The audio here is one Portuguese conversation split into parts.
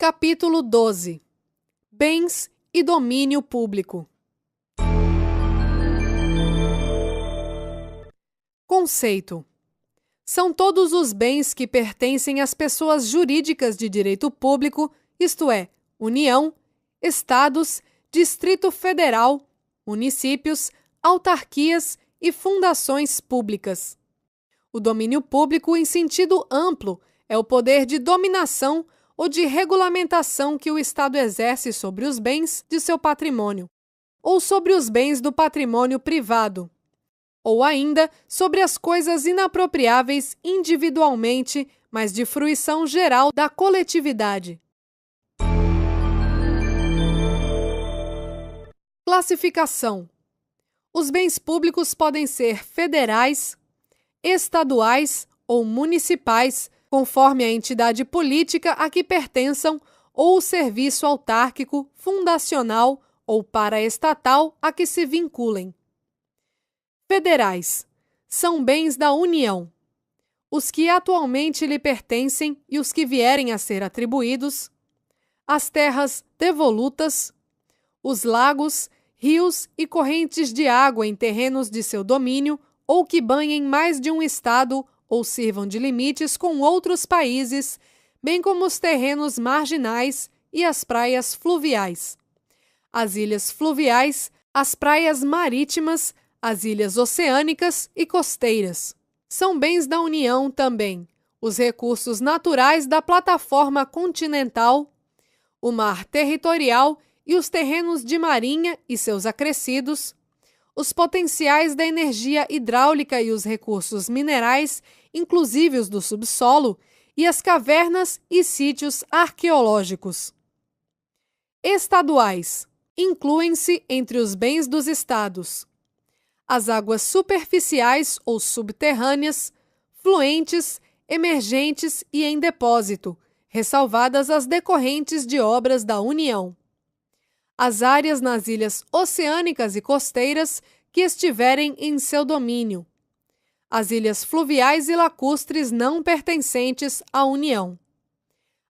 Capítulo 12. Bens e domínio público. Conceito: são todos os bens que pertencem às pessoas jurídicas de direito público, isto é, União, Estados, Distrito Federal, municípios, autarquias e fundações públicas. O domínio público, em sentido amplo, é o poder de dominação ou de regulamentação que o Estado exerce sobre os bens de seu patrimônio, ou sobre os bens do patrimônio privado, ou ainda sobre as coisas inapropriáveis individualmente, mas de fruição geral da coletividade. Classificação: os bens públicos podem ser federais, estaduais ou municipais, conforme a entidade política a que pertençam, ou o serviço autárquico, fundacional ou paraestatal a que se vinculem. Federais: são bens da União. Os que atualmente lhe pertencem e os que vierem a ser atribuídos, as terras devolutas, os lagos, rios e correntes de água em terrenos de seu domínio ou que banhem mais de um estado ou sirvam de limites com outros países, bem como os terrenos marginais e as praias fluviais, as ilhas fluviais, as praias marítimas, as ilhas oceânicas e costeiras. São bens da União também os recursos naturais da plataforma continental, o mar territorial e os terrenos de marinha e seus acrescidos, os potenciais da energia hidráulica e os recursos minerais, inclusive os do subsolo, e as cavernas e sítios arqueológicos. Estaduais: incluem-se entre os bens dos estados as águas superficiais ou subterrâneas, fluentes, emergentes e em depósito, ressalvadas as decorrentes de obras da União. As áreas nas ilhas oceânicas e costeiras que estiverem em seu domínio. As ilhas fluviais e lacustres não pertencentes à União.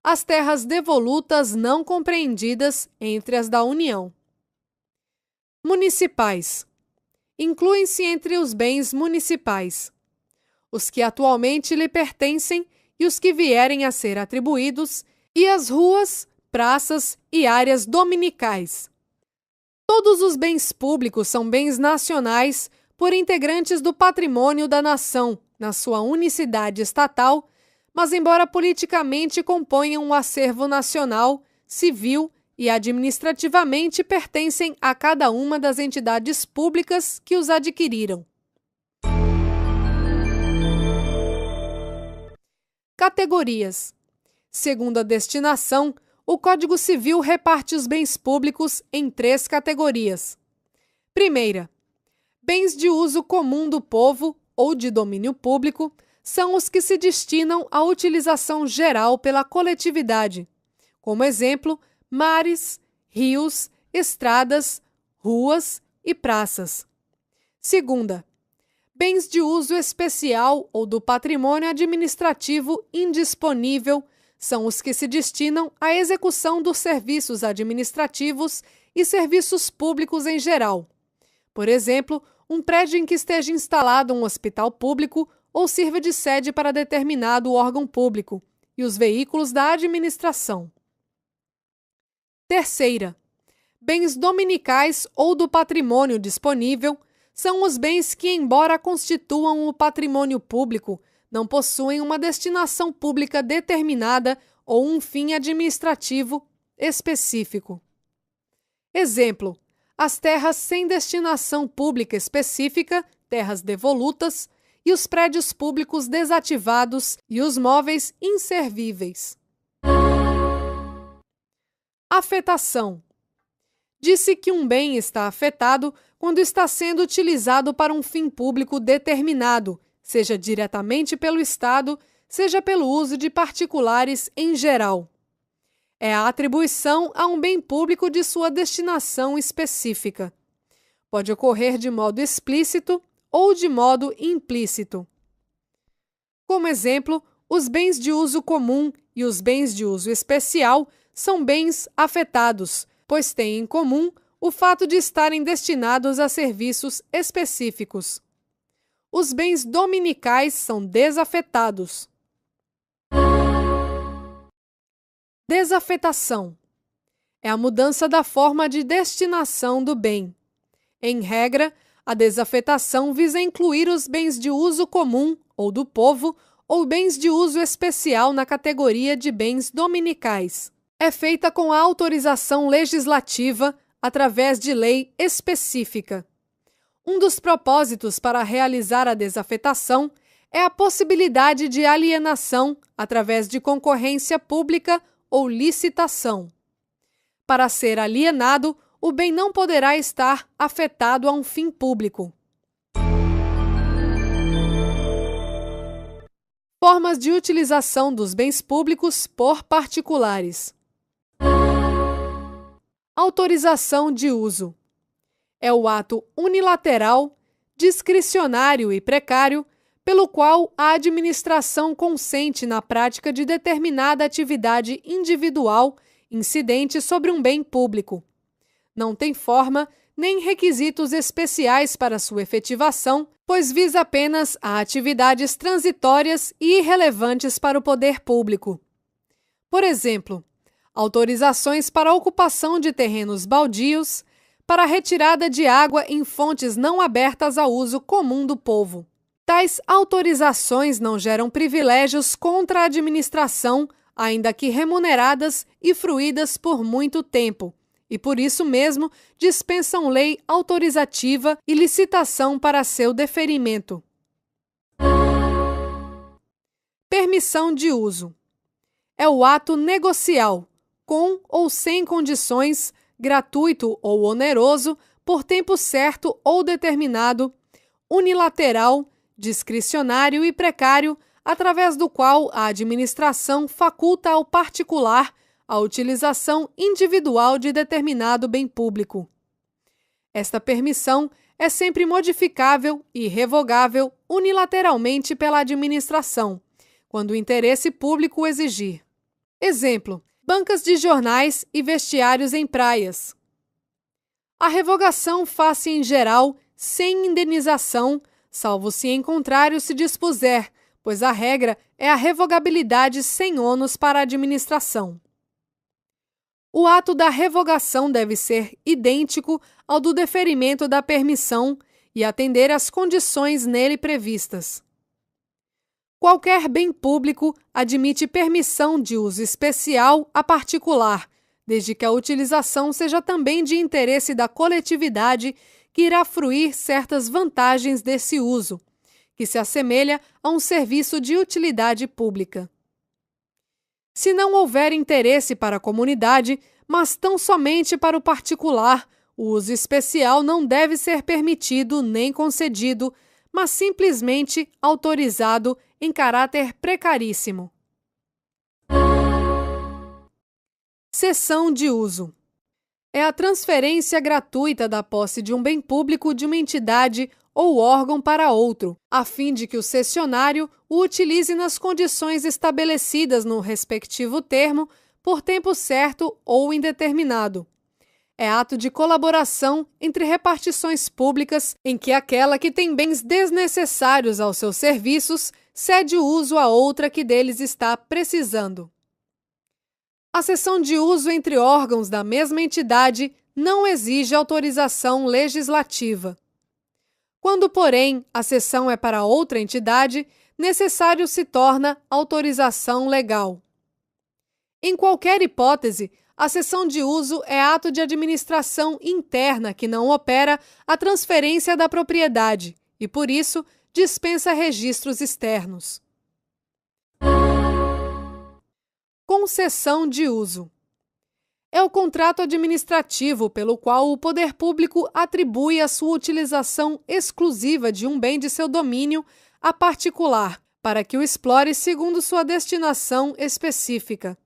As terras devolutas não compreendidas entre as da União. Municipais: incluem-se entre os bens municipais os que atualmente lhe pertencem e os que vierem a ser atribuídos, e as ruas, praças e áreas dominicais. Todos os bens públicos são bens nacionais por integrantes do patrimônio da nação, na sua unicidade estatal, mas embora politicamente componham um acervo nacional, civil e administrativamente pertencem a cada uma das entidades públicas que os adquiriram. Categorias: segundo a destinação, o Código Civil reparte os bens públicos em 3 categorias. Primeira: bens de uso comum do povo ou de domínio público são os que se destinam à utilização geral pela coletividade. Como exemplo, mares, rios, estradas, ruas e praças. Segunda: bens de uso especial ou do patrimônio administrativo indisponível são os que se destinam à execução dos serviços administrativos e serviços públicos em geral. Por exemplo, um prédio em que esteja instalado um hospital público ou sirva de sede para determinado órgão público, e os veículos da administração. Terceira: bens dominicais ou do patrimônio disponível são os bens que, embora constituam o patrimônio público, não possuem uma destinação pública determinada ou um fim administrativo específico. Exemplo: as terras sem destinação pública específica, terras devolutas, e os prédios públicos desativados e os móveis inservíveis. Afetação: disse que um bem está afetado quando está sendo utilizado para um fim público determinado, seja diretamente pelo Estado, seja pelo uso de particulares em geral. É a atribuição a um bem público de sua destinação específica. Pode ocorrer de modo explícito ou de modo implícito. Como exemplo, os bens de uso comum e os bens de uso especial são bens afetados, pois têm em comum o fato de estarem destinados a serviços específicos. Os bens dominicais são desafetados. Desafetação é a mudança da forma de destinação do bem. Em regra, a desafetação visa incluir os bens de uso comum ou do povo ou bens de uso especial na categoria de bens dominicais. É feita com a autorização legislativa através de lei específica. Um dos propósitos para realizar a desafetação é a possibilidade de alienação através de concorrência pública ou licitação. Para ser alienado, o bem não poderá estar afetado a um fim público. Formas de utilização dos bens públicos por particulares. Autorização de uso. É o ato unilateral, discricionário e precário pelo qual a administração consente na prática de determinada atividade individual incidente sobre um bem público. Não tem forma nem requisitos especiais para sua efetivação, pois visa apenas a atividades transitórias e irrelevantes para o poder público. Por exemplo, autorizações para a ocupação de terrenos baldios, para a retirada de água em fontes não abertas ao uso comum do povo. Tais autorizações não geram privilégios contra a administração, ainda que remuneradas e fruídas por muito tempo, e por isso mesmo dispensam lei autorizativa e licitação para seu deferimento. Permissão de uso. É o ato negocial, com ou sem condições, gratuito ou oneroso, por tempo certo ou determinado, unilateral, discricionário e precário, através do qual a administração faculta ao particular a utilização individual de determinado bem público. Esta permissão é sempre modificável e revogável unilateralmente pela administração, quando o interesse público o exigir. Exemplo: bancas de jornais e vestiários em praias. A revogação faz-se em geral sem indenização, salvo se em contrário se dispuser, pois a regra é a revogabilidade sem ônus para a administração. O ato da revogação deve ser idêntico ao do deferimento da permissão e atender às condições nele previstas. Qualquer bem público admite permissão de uso especial a particular, desde que a utilização seja também de interesse da coletividade que irá fruir certas vantagens desse uso, que se assemelha a um serviço de utilidade pública. Se não houver interesse para a comunidade, mas tão somente para o particular, o uso especial não deve ser permitido nem concedido, mas simplesmente autorizado em caráter precaríssimo. Cessão de uso. É a transferência gratuita da posse de um bem público de uma entidade ou órgão para outro, a fim de que o cessionário o utilize nas condições estabelecidas no respectivo termo, por tempo certo ou indeterminado. É ato de colaboração entre repartições públicas em que aquela que tem bens desnecessários aos seus serviços cede o uso a outra que deles está precisando. A cessão de uso entre órgãos da mesma entidade não exige autorização legislativa. Quando, porém, a cessão é para outra entidade, necessário se torna autorização legal. Em qualquer hipótese, a cessão de uso é ato de administração interna que não opera a transferência da propriedade e, por isso, dispensa registros externos. Concessão de uso. É o contrato administrativo pelo qual o poder público atribui a sua utilização exclusiva de um bem de seu domínio a particular, para que o explore segundo sua destinação específica.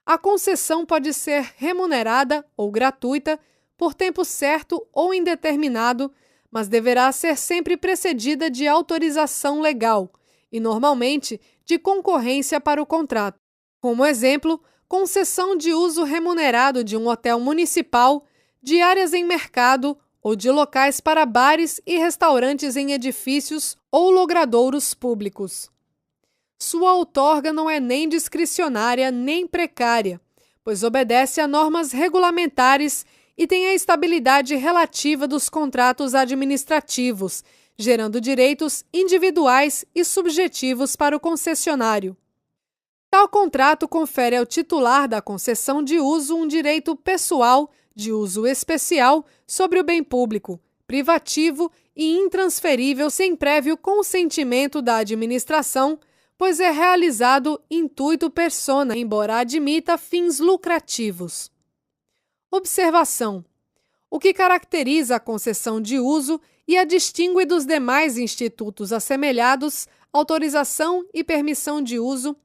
A concessão pode ser remunerada ou gratuita, por tempo certo ou indeterminado, mas deverá ser sempre precedida de autorização legal e, normalmente, de concorrência para o contrato. Como exemplo, concessão de uso remunerado de um hotel municipal, de áreas em mercado ou de locais para bares e restaurantes em edifícios ou logradouros públicos. Sua outorga não é nem discricionária nem precária, pois obedece a normas regulamentares e tem a estabilidade relativa dos contratos administrativos, gerando direitos individuais e subjetivos para o concessionário. Tal contrato confere ao titular da concessão de uso um direito pessoal de uso especial sobre o bem público, privativo e intransferível sem prévio consentimento da administração, pois é realizado intuito persona, embora admita fins lucrativos. Observação: o que caracteriza a concessão de uso e a distingue dos demais institutos assemelhados, autorização e permissão de uso,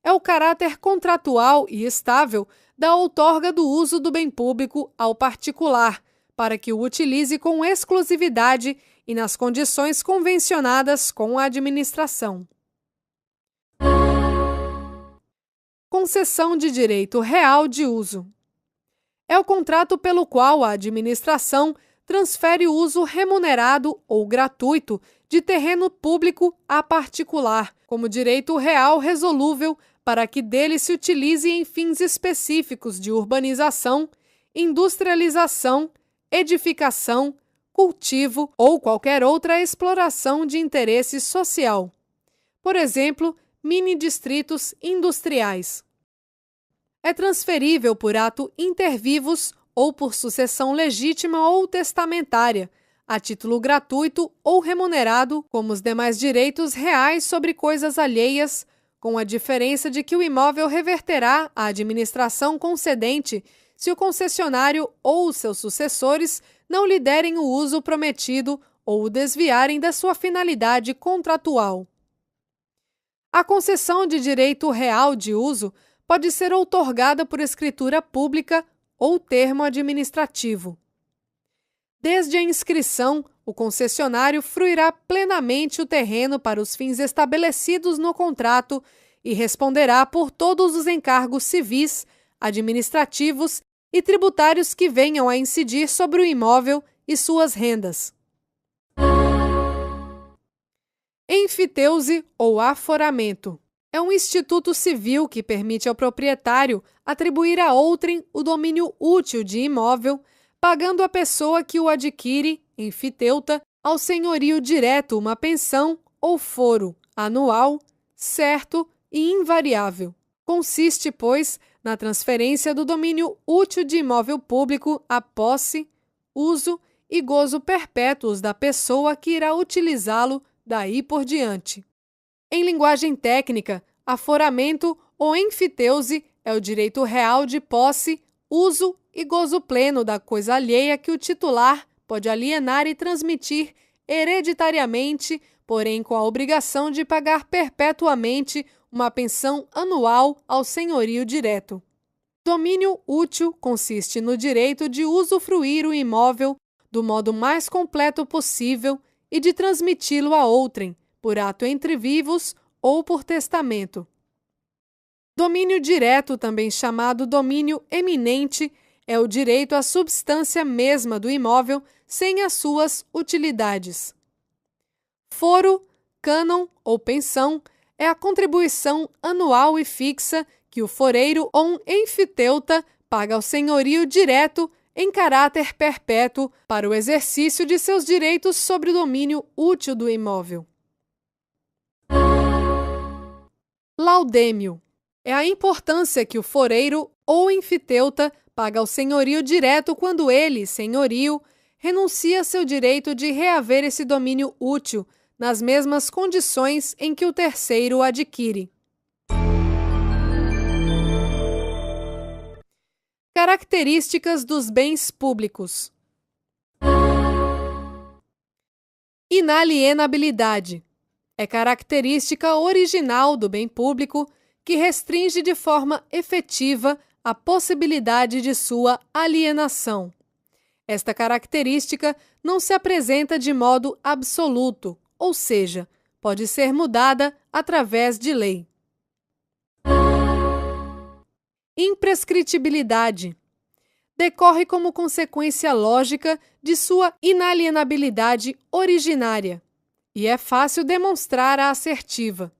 é o caráter contratual e estável da outorga do uso do bem público ao particular, para que o utilize com exclusividade e nas condições convencionadas com a administração. Concessão de direito real de uso. É o contrato pelo qual a administração transfere o uso remunerado ou gratuito de terreno público a particular, como direito real resolúvel, para que dele se utilize em fins específicos de urbanização, industrialização, edificação, cultivo ou qualquer outra exploração de interesse social. Por exemplo, mini-distritos industriais. É transferível por ato inter vivos ou por sucessão legítima ou testamentária, a título gratuito ou remunerado, como os demais direitos reais sobre coisas alheias, com a diferença de que o imóvel reverterá à administração concedente se o concessionário ou os seus sucessores não lhe derem o uso prometido ou o desviarem da sua finalidade contratual. A concessão de direito real de uso pode ser outorgada por escritura pública ou termo administrativo. Desde a inscrição, o concessionário fruirá plenamente o terreno para os fins estabelecidos no contrato e responderá por todos os encargos civis, administrativos e tributários que venham a incidir sobre o imóvel e suas rendas. Enfiteuse ou aforamento. É um instituto civil que permite ao proprietário atribuir a outrem o domínio útil de imóvel, pagando à pessoa que o adquire, enfiteuta, ao senhorio direto uma pensão ou foro anual, certo e invariável. Consiste, pois, na transferência do domínio útil de imóvel público à posse, uso e gozo perpétuos da pessoa que irá utilizá-lo daí por diante. Em linguagem técnica, aforamento ou enfiteuse é o direito real de posse, uso e gozo pleno da coisa alheia que o titular pode alienar e transmitir hereditariamente, porém com a obrigação de pagar perpetuamente uma pensão anual ao senhorio direto. Domínio útil consiste no direito de usufruir o imóvel do modo mais completo possível e de transmiti-lo a outrem, por ato entre vivos ou por testamento. Domínio direto, também chamado domínio eminente, é o direito à substância mesma do imóvel sem as suas utilidades. Foro, cânon ou pensão é a contribuição anual e fixa que o foreiro ou um enfiteuta paga ao senhorio direto em caráter perpétuo para o exercício de seus direitos sobre o domínio útil do imóvel. Laudêmio é a importância que o foreiro ou enfiteuta paga ao senhorio direto quando ele, senhorio, renuncia seu direito de reaver esse domínio útil nas mesmas condições em que o terceiro o adquire. Características dos bens públicos. Inalienabilidade é característica original do bem público que restringe de forma efetiva a possibilidade de sua alienação. Esta característica não se apresenta de modo absoluto, ou seja, pode ser mudada através de lei. Imprescritibilidade. Decorre como consequência lógica de sua inalienabilidade originária, e é fácil demonstrar a assertiva.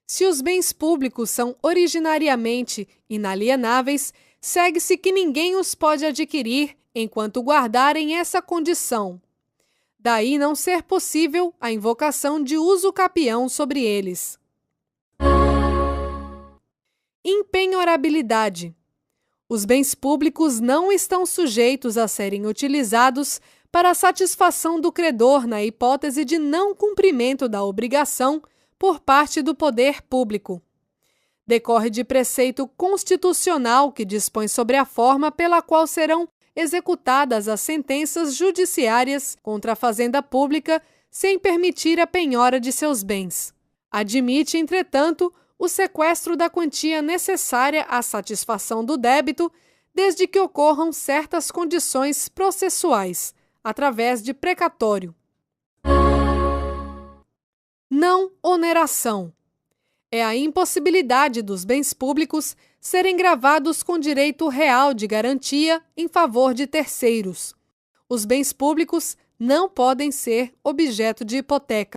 Se os bens públicos são originariamente inalienáveis, segue-se que ninguém os pode adquirir enquanto guardarem essa condição. Daí não ser possível a invocação de uso capião sobre eles. Impenhorabilidade. Os bens públicos não estão sujeitos a serem utilizados para a satisfação do credor na hipótese de não cumprimento da obrigação por parte do poder público. Decorre de preceito constitucional que dispõe sobre a forma pela qual serão executadas as sentenças judiciárias contra a fazenda pública sem permitir a penhora de seus bens. Admite, entretanto, o sequestro da quantia necessária à satisfação do débito, desde que ocorram certas condições processuais, através de precatório. Não oneração. É a impossibilidade dos bens públicos serem gravados com direito real de garantia em favor de terceiros. Os bens públicos não podem ser objeto de hipoteca.